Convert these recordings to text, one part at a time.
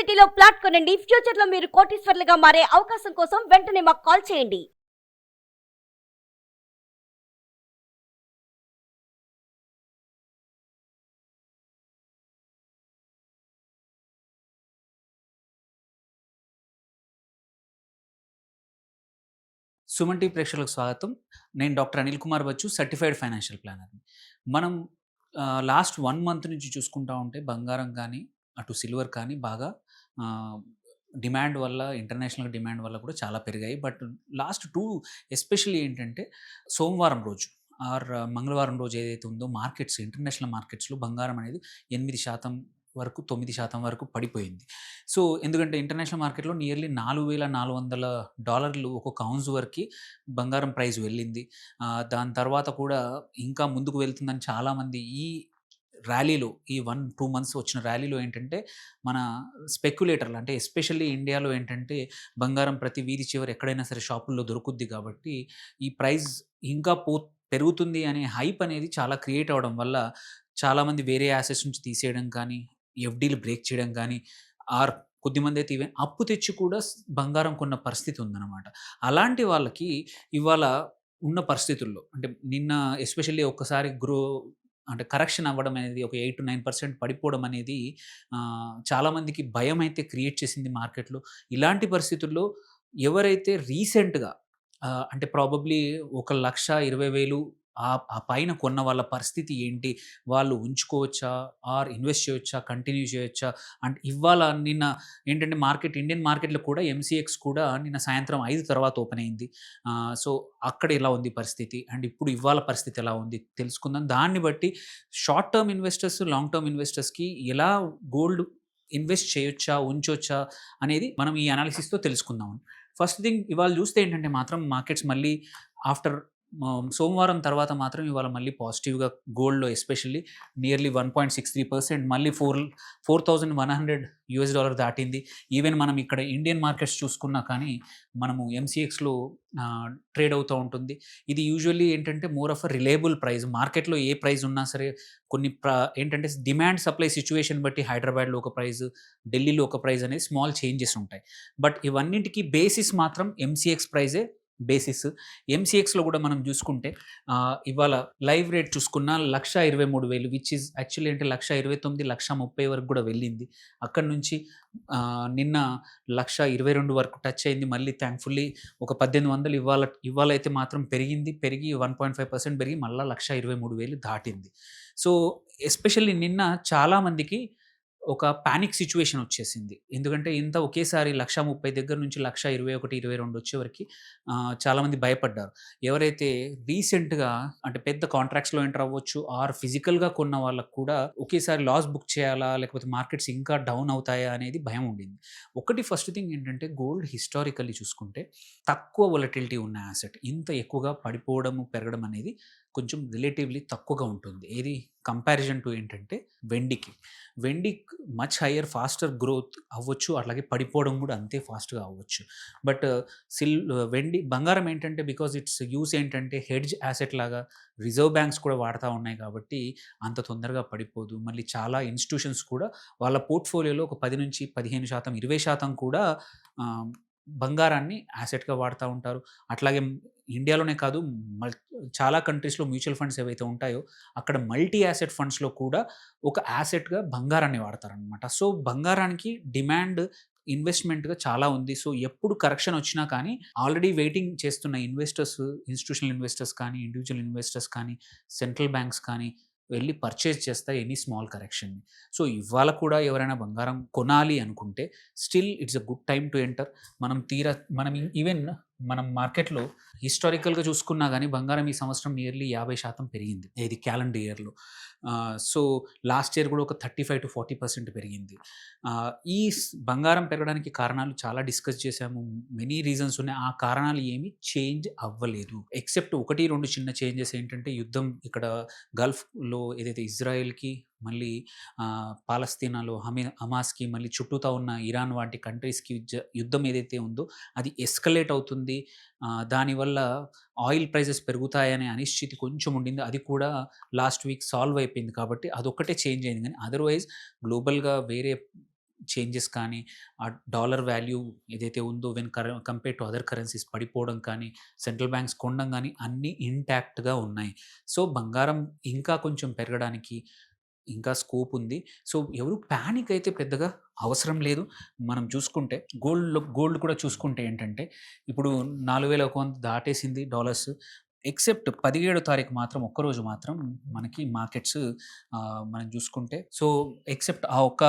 సిటీలో ప్లాట్ కొనండి. ఫ్యూచర్ లో మీరు కోటీశ్వర్లుగా మారే అవకాశం కోసం వెంటనే మాకు కాల్ చేయండి. సుమన్ టీవీ ప్రేక్షకులకు స్వాగతం. నేను doctor Anil Kumar Bachchu, certified financial ప్లానర్‌ని. మనం లాస్ట్ 1 మంత్ నుంచి చూసుకుంటా ఉంటే బంగారం కానీ, అటు సిల్వర్ కానీ బాగా ఆహ్, డిమాండ్ వల్ల ఇంటర్నేషనల్ డిమాండ్ వల్ల కూడా చాలా పెరిగాయి. బట్ లాస్ట్ 2 ఎస్పెషల్లీ ఏంటంటే సోమవారం రోజు మంగళవారం రోజు ఏదైతే ఉందో ఇంటర్నేషనల్ మార్కెట్స్‌లో బంగారం అనేది 8% వరకు, 9% వరకు పడిపోయింది. సో, ఎందుకంటే ఇంటర్నేషనల్ మార్కెట్‌లో నియర్లీ $4,400 ఒక్కొక్క ఔన్స్ వరకి బంగారం ప్రైస్ వెళ్ళింది. దాని తర్వాత కూడా ఇంకా ముందుకు వెళ్తుందని చాలామంది ఈ ర్యాలీలో ఈ 1, 2 మంత్స్ వచ్చిన ర్యాలీలో ఏంటంటే మన స్పెక్యులేటర్లు అంటే ఎస్పెషల్లీ ఇండియాలో ఏంటంటే బంగారం ప్రతి వీధి చివర ఎక్కడైనా సరే షాపుల్లో దొరుకుద్ది కాబట్టి ఈ ప్రైస్ ఇంకా పెరుగుతుంది అనే హైప్ అనేది చాలా క్రియేట్ అవ్వడం వల్ల చాలామంది వేరే యాసెట్స్ నుంచి తీసేయడం కానీ, ఎఫ్‌డీలు బ్రేక్ చేయడం కానీ, ఆర్ కొద్దిమందైతే ఈవెన్ అప్పు తెచ్చి కూడా బంగారం కొన్న పరిస్థితి ఉందన్నమాట. అలాంటి వాళ్ళకి ఇవాళ ఉన్న పరిస్థితుల్లో అంటే నిన్న ఎస్పెషల్లీ ఒక్కసారి అంటే కరెక్షన్ అవ్వడం అనేది ఒక 8-9% పడిపోవడం అనేది చాలామందికి భయమైతే క్రియేట్ చేసింది మార్కెట్‌లో. ఇలాంటి పరిస్థితుల్లో ఎవరైతే రీసెంట్‌గా అంటే ప్రాబబ్లీ 1,20,000 ఆ పైన కొన్న వాళ్ళ పరిస్థితి ఏంటి? వాళ్ళు ఉంచుకోవచ్చా? ఆర్ ఇన్వెస్ట్ చేయొచ్చా? కంటిన్యూ చేయొచ్చా? అంటే నిన్న ఏంటంటే ఇండియన్ మార్కెట్‌లో కూడా ఎంసీఎక్స్ కూడా నిన్న సాయంత్రం 5 తర్వాత ఓపెన్ అయింది. సో, అక్కడ ఎలా ఉంది పరిస్థితి? అండ్ ఇప్పుడు ఇవాళ పరిస్థితి ఎలా ఉంది? తెలుసుకుందాం. దాన్ని బట్టి short term investors, long term ఇన్వెస్టర్స్‌కి ఎలా గోల్డ్ ఇన్వెస్ట్ చేయొచ్చా? ఉంచొచ్చా? అనేది మనం ఈ అనాలిసిస్‌తో తెలుసుకుందాం. ఫస్ట్ థింగ్ ఇవాళ చూస్తే ఏంటంటే మాత్రం మార్కెట్స్ మళ్ళీ ఆఫ్టర్ సోమవారం తర్వాత మాత్రం ఇవాళ మళ్ళీ పాజిటివ్‌గా గోల్డ్‌లో ఎస్పెషల్లీ నియర్లీ 1.63% మళ్ళీ $4,100 దాటింది. ఈవెన్ మనం ఇక్కడ ఇండియన్ మార్కెట్స్ చూసుకున్నా కానీ మనము ఎంసీఎక్స్‌లో ట్రేడ్ అవుతూ ఉంటుంది. ఇది యూజువల్లీ ఏంటంటే more of a reliable price. మార్కెట్‌లో ఏ ప్రైస్ ఉన్నా సరే కొన్ని ఏంటంటే డిమాండ్ సప్లై సిట్యుయేషన్ బట్టి హైదరాబాద్‌లో ఒక ప్రైస్, ఢిల్లీలో ఒక ప్రైస్ అనేది స్మాల్ చేంజెస్ ఉంటాయి. బట్ ఇవన్నిటికి బేసిస్ మాత్రం ఎంసీఎక్స్ ప్రైజే బేసిస్. ఎంసీఎక్స్‌లో కూడా మనం చూసుకుంటే ఇవాళ లైవ్ రేట్ చూసుకున్న 1,23,000 విచ్ ఈస్ యాక్చువల్లీ అంటే 1,29,000, 1,30,000 వరకు కూడా వెళ్ళింది. అక్కడి నుంచి నిన్న 1,22,000 వరకు టచ్ అయింది. మళ్ళీ థాంక్‌ఫుల్లీ ఒక 1,800 ఇవాళైతే మాత్రం పెరిగి 1.5% పెరిగి మళ్ళా 1,23,000 దాటింది. సో, ఎస్పెషల్లీ నిన్న చాలా మందికి ఒక పానిక్ సిట్యుయేషన్ వచ్చేసింది. ఎందుకంటే ఒకేసారి 1,30,000 దగ్గర నుంచి 1,21,000, 22 వచ్చేవరకి చాలామంది భయపడ్డారు. ఎవరైతే రీసెంట్‌గా అంటే పెద్ద కాంట్రాక్ట్స్‌లో ఎంటర్ అవ్వచ్చు ఆర్ ఫిజికల్‌గా కొన్న వాళ్ళకి కూడా ఒకేసారి లాస్ బుక్ చేయాలా? లేకపోతే మార్కెట్స్ ఇంకా డౌన్ అవుతాయా? అనేది భయం ఉండింది. ఫస్ట్ థింగ్ ఏంటంటే గోల్డ్ హిస్టారికల్లీ చూసుకుంటే తక్కువ వొలటిలిటీ ఉన్న యాసెట్. ఇంత ఎక్కువగా పడిపోవడము, పెరగడం అనేది కొంచెం రిలేటివ్‌లీ తక్కువగా ఉంటుంది. కంపారిజన్ టు ఏంటంటే వెండికి. వెండి మచ్ హైయర్ ఫాస్టర్ గ్రోత్ అవ్వచ్చు. అట్లాగే పడిపోవడం కూడా అంతే ఫాస్ట్‌గా అవ్వచ్చు. బట్ బంగారం ఏంటంటే బికాజ్ ఇట్స్ యూజ్ ఏంటంటే హెడ్జ్ యాసెట్ లాగా రిజర్వ్ బ్యాంక్స్ కూడా వాడతా ఉన్నాయి కాబట్టి అంత తొందరగా పడిపోదు. మళ్ళీ చాలా ఇన్‌స్టిట్యూషన్స్ కూడా వాళ్ళ పోర్ట్‌ఫోలియోలో ఒక 10-15%, 20% కూడా ఆహ్, బంగారాన్ని యాసెట్‌గా వాడతా ఉంటారు. అట్లాగే ఇండియాలోనే కాదు మల్ చాలా కంట్రీస్‌లో మ్యూచువల్ ఫండ్స్ ఏవైతే ఉంటాయో అక్కడ మల్టీ యాసెట్ ఫండ్స్‌లో కూడా ఒక యాసెట్‌గా బంగారాన్ని వాడతారనమాట. సో, బంగారానికి డిమాండ్ ఇన్వెస్ట్‌మెంట్‌గా చాలా ఉంది. సో, ఎప్పుడు కరెక్షన్ వచ్చినా కానీ ఆల్రెడీ వెయిటింగ్ చేస్తున్న ఇన్‌స్టిట్యూషనల్ ఇన్వెస్టర్స్ కానీ, ఇండివిడ్యువల్ ఇన్వెస్టర్స్ కానీ, సెంట్రల్ బ్యాంక్స్ కానీ వెళ్లి పర్చేజ్ చేస్తాయి ఎనీ స్మాల్ కరెక్షన్‌ని. సో, ఇవాళ కూడా ఎవరైనా బంగారం కొనాలి అనుకుంటే still it's a good time to enter. మనం ఈవెన్ మనం మార్కెట్‌లో హిస్టారికల్‌గా చూసుకున్నా గానీ బంగారం ఈ సంవత్సరం నియర్లీ 50% పెరిగింది. ఏది క్యాలెండర్ ఇయర్‌లో. సో, లాస్ట్ ఇయర్ కూడా ఒక 35-40% పెరిగింది. బంగారం పెరగడానికి కారణాలు చాలా డిస్కస్ చేశాము. మెనీ రీజన్స్ ఉన్నాయి. ఆ కారణాలు ఏమి చేంజ్ అవ్వలేదు. ఎక్సెప్ట్ 1, 2 చిన్న చేంజెస్ ఏంటంటే యుద్ధం ఇక్కడ గల్ఫ్‌లో ఏదైతే ఇజ్రాయెల్‌కి మళ్ళీ పాలస్తీనాలో హమాస్‌కి మళ్ళీ చుట్టూతా ఉన్న ఇరాన్ వంటి కంట్రీస్‌కి యుద్ధం ఏదైతే ఉందో అది ఎస్కలేట్ అవుతుంది. దానివల్ల ఆయిల్ ప్రైసెస్ పెరుగుతాయనే అనిశ్చితి కొంచెం ఉండింది. అది కూడా లాస్ట్ వీక్ సాల్వ్ అయిపోయింది కాబట్టి అదొక్కటే చేంజ్ అయింది. కానీ అదర్‌వైజ్ గ్లోబల్‌గా వేరే చేంజెస్ కానీ, ఆ డాలర్ వాల్యూ ఏదైతే ఉందో when compare to other currencies పడిపోవడం కానీ, సెంట్రల్ బ్యాంక్స్ కొనడం గానీ అన్నీ ఇంటాక్ట్‌గా ఉన్నాయి. సో, బంగారం ఇంకా కొంచెం పెరగడానికి ఇంకా స్కోప్ ఉంది. సో, ఎవరు పానిక్ అయితే పెద్దగా అవసరం లేదు. మనం చూసుకుంటే గోల్డ్ కూడా చూసుకుంటే ఏంటంటే, ఇప్పుడు 4100 దాటేసింది డాలర్స్. ఎక్సెప్ట్ 17 తారీఖు మాత్రం ఒక్కరోజు మాత్రం మనకి మార్కెట్స్ మనం చూసుకుంటే సో, ఎక్సెప్ట్ ఆ ఒక్క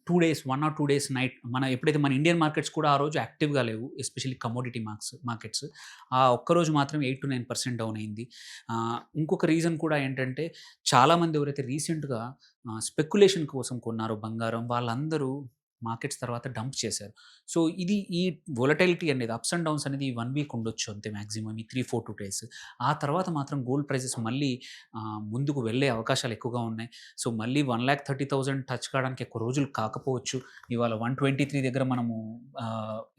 2 డేస్ 1 ఆర్ 2 డేస్ నైట్ ఎప్పుడైతే మన ఇండియన్ మార్కెట్స్ కూడా ఆ రోజు యాక్టివ్‌గా లేవు. Especially commodity markets. ఆ ఒక్కరోజు మాత్రం 8-9% డౌన్ అయింది. ఇంకొక రీజన్ కూడా ఏంటంటే చాలామంది ఎవరైతే రీసెంట్‌గా స్పెక్యులేషన్ కోసం కొన్నారో బంగారం వాళ్ళందరూ మార్కెట్స్ తర్వాత డంప్ చేశారు. సో, ఈ వొలటిలిటీ అనేది అప్స్ అండ్ డౌన్స్ అనేది 1 వీక్ ఉండొచ్చు అంతే మాక్సిమం ఈ 3-4 డేస్. ఆ తర్వాత మాత్రం గోల్డ్ ప్రైజెస్ మళ్ళీ ముందుకు వెళ్ళే అవకాశాలు ఎక్కువగా ఉన్నాయి. సో, మళ్ళీ 1,30,000 టచ్ కావడానికి ఎక్కువ రోజులు కాకపోవచ్చు. ఇవాళ 123 దగ్గర మనము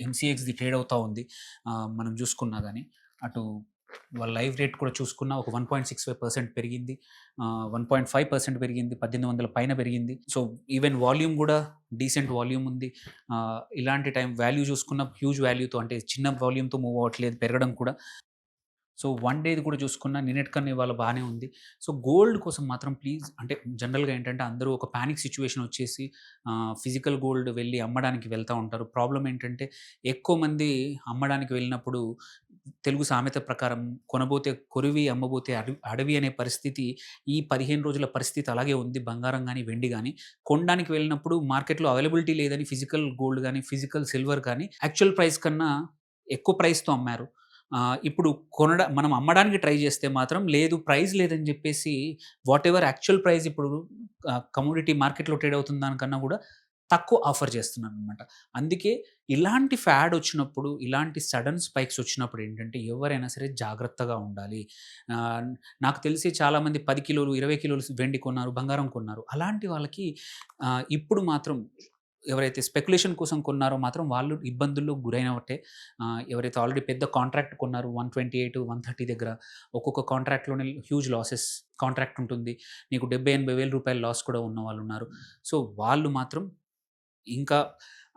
ఎంసీఎక్స్‌ది ట్రేడ్ అవుతా ఉంది. మనం చూసుకున్నా గానీ అటు వాళ్ళ లైవ్ రేట్ కూడా చూసుకున్నా ఒక 1.65% పెరిగింది. 1.5% పెరిగింది. 1800 పైన పెరిగింది. సో, ఈవెన్ వాల్యూమ్ గూడా డీసెంట్ వాల్యూమ్ ఉంది. ఇలాంటి టైం వాల్యూ చూసుకున్న హ్యూజ్ వాల్యూతో అంటే చిన్న వాల్యూమ్‌తో మూవ్ అవ్వట్లేదు పెరగడం కూడా. సో, 1 డేది కూడా చూసుకున్నా నిన్నటి కన్నా ఇవాళ బానే ఉంది. సో, గోల్డ్ కోసం మాత్రం ప్లీజ్ అంటే జనరల్‌గా ఏంటంటే అందరూ ఒక పానిక్ సిట్యుయేషన్ వచ్చేసి ఫిజికల్ గోల్డ్ వెళ్ళి అమ్మడానికి వెళ్తా ఉంటారు. ప్రాబ్లమ్ ఏంటంటే ఎక్కువ మంది అమ్మడానికి వెళ్ళినప్పుడు తెలుగు సామెత ప్రకారం కొనబోతే కొరివి, అమ్మబోతే అడవి అనే పరిస్థితి ఈ 15 రోజుల పరిస్థితి అలాగే ఉంది. బంగారం గానీ, వెండి గానీ కొనడానికి వెళ్ళినప్పుడు మార్కెట్‌లో అవైలబిలిటీ లేదని ఫిజికల్ గోల్డ్ గానీ, ఫిజికల్ సిల్వర్ కానీ యాక్చువల్ ప్రైస్ కన్నా ఎక్కువ ప్రైస్‌తో అమ్మారు. ఇప్పుడు మనం అమ్మడానికి ట్రై చేస్తే మాత్రం లేదు ప్రైస్ లేదని చెప్పేసి వాటెవర్ యాక్చువల్ ప్రైస్ ఇప్పుడు కమోడిటీ మార్కెట్‌లో ట్రేడ్ అవుతున్న దానికన్నా కూడా తక్కువ ఆఫర్ చేస్తున్నారనమాట. అందుకే ఇలాంటి ఫ్యాడ్ వచ్చినప్పుడు, ఇలాంటి సడెన్ స్పైక్స్ వచ్చినప్పుడు ఏంటంటే ఎవరైనా సరే జాగ్రత్తగా ఉండాలి. ఆహ్, నాకు తెలిసి చాలామంది 10 కిలోలు, 20 కిలోలు వెండి కొన్నారు, బంగారం కొన్నారు. అలాంటి వాళ్ళకి ఇప్పుడు మాత్రం ఎవరైతే స్పెక్యులేషన్ కోసం కొన్నారో మాత్రం వాళ్ళు ఇబ్బందుల్లో గురైనట్టే. ఎవరైతే ఆల్రెడీ పెద్ద కాంట్రాక్ట్ కొన్నారో 128, 130 దగ్గర ఒక్కొక్క కాంట్రాక్ట్‌లోనే హ్యూజ్ లాసెస్ కాంట్రాక్ట్ ఉంటుంది. నీకు 70,000, 80,000 రూపాయల లాస్ కూడా ఉన్న వాళ్ళున్నారు. సో, వాళ్ళు మాత్రం ఇంకా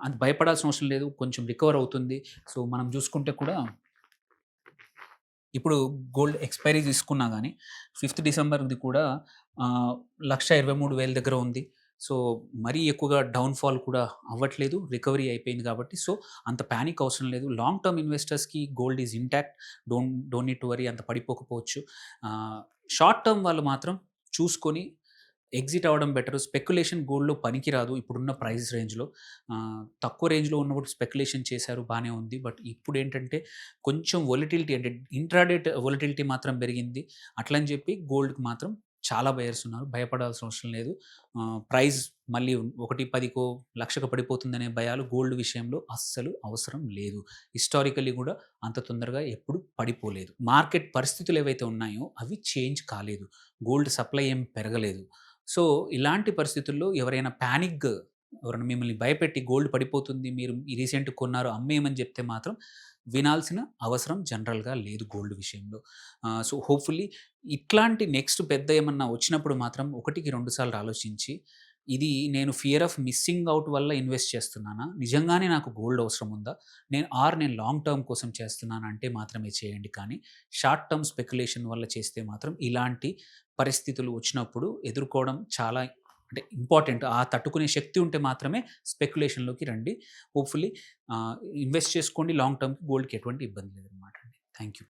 అంత భయపడాల్సిన అవసరం లేదు. కొంచెం రికవర్ అవుతుంది. సో, మనం చూసుకుంటే కూడా ఇప్పుడు గోల్డ్ ఎక్స్‌పైరీ తీసుకున్నా గానీ 5థ్ డిసెంబర్‌ది కూడా 1,23,000 దగ్గర ఉంది. సో, మరీ ఎక్కువగా డౌన్‌ఫాల్ కూడా అవ్వట్లేదు. రికవరీ అయిపోయింది కాబట్టి సో, అంత పానిక్ అవసరం లేదు. లాంగ్ టర్మ్ ఇన్వెస్టర్స్‌కి gold is intact. Don't need to worry అంత పడిపోకపోవచ్చు. షార్ట్ టర్మ్ వాళ్ళు మాత్రం చూసుకొని ఎగ్జిట్ అవ్వడం బెటర్. స్పెక్యులేషన్ గోల్డ్‌లో పనికిరాదు ఇప్పుడున్న ప్రైస్ రేంజ్‌లో. తక్కువ రేంజ్‌లో ఉన్నప్పుడు స్పెక్యులేషన్ చేశారు బానే ఉంది. బట్ ఇప్పుడేంటంటే కొంచెం వొలటిలిటీ అంటే ఇంట్రాడే వొలటిలిటీ మాత్రం పెరిగింది. అట్లని చెప్పి గోల్డ్‌కి మాత్రం చాలా బయర్స్ ఉన్నారు. భయపడాల్సిన అవసరం లేదు. ప్రైస్ మళ్ళీ 1,10కో, 1,00,000కో పడిపోతుందనే భయాలు గోల్డ్ విషయంలో అస్సలు అవసరం లేదు. హిస్టారికల్లీ కూడా అంత తొందరగా ఎప్పుడు పడిపోలేదు. మార్కెట్ పరిస్థితులు ఏవైతే ఉన్నాయో అవి చేంజ్ కాలేదు. గోల్డ్ సప్లై ఏం పెరగలేదు. సో, ఇలాంటి పరిస్థితుల్లో ఎవరైనా మిమ్మల్ని భయపెట్టి గోల్డ్ పడిపోతుంది. మీరు ఈ రీసెంట్‌గా కొన్నారు అమ్మేయమని చెప్తే మాత్రం వినాల్సిన అవసరం జనరల్‌గా లేదు గోల్డ్ విషయంలో. సో, హోప్‌ఫుల్లీ ఇట్లాంటి నెక్స్ట్ పెద్ద ఏమన్నా వచ్చినప్పుడు మాత్రం ఒకటికి 2 సార్లు ఆలోచించి ఇది నేను ఫియర్ ఆఫ్ మిస్సింగ్ ఔట్ వల్ల ఇన్వెస్ట్ చేస్తున్నానా? నిజంగానే నాకు గోల్డ్ అవసరం ఉందా? నేను లాంగ్ టర్మ్ కోసం చేస్తున్నానా అంటే మాత్రమే చేయండి. కానీ షార్ట్ టర్మ్ స్పెక్యులేషన్ వల్ల చేస్తే మాత్రం ఇలాంటి పరిస్థితులు వచ్చినప్పుడు ఎదుర్కోవడం చాలా అంటే ఇంపార్టెంట్. తట్టుకునే శక్తి ఉంటే మాత్రమే స్పెక్యులేషన్‌లోకి రండి. హోప్‌ఫుల్లీ ఇన్వెస్ట్ చేసుకోండి లాంగ్ టర్మ్‌కి గోల్డ్‌కి ఎటువంటి ఇబ్బంది లేదనమాట అండి. Thank you.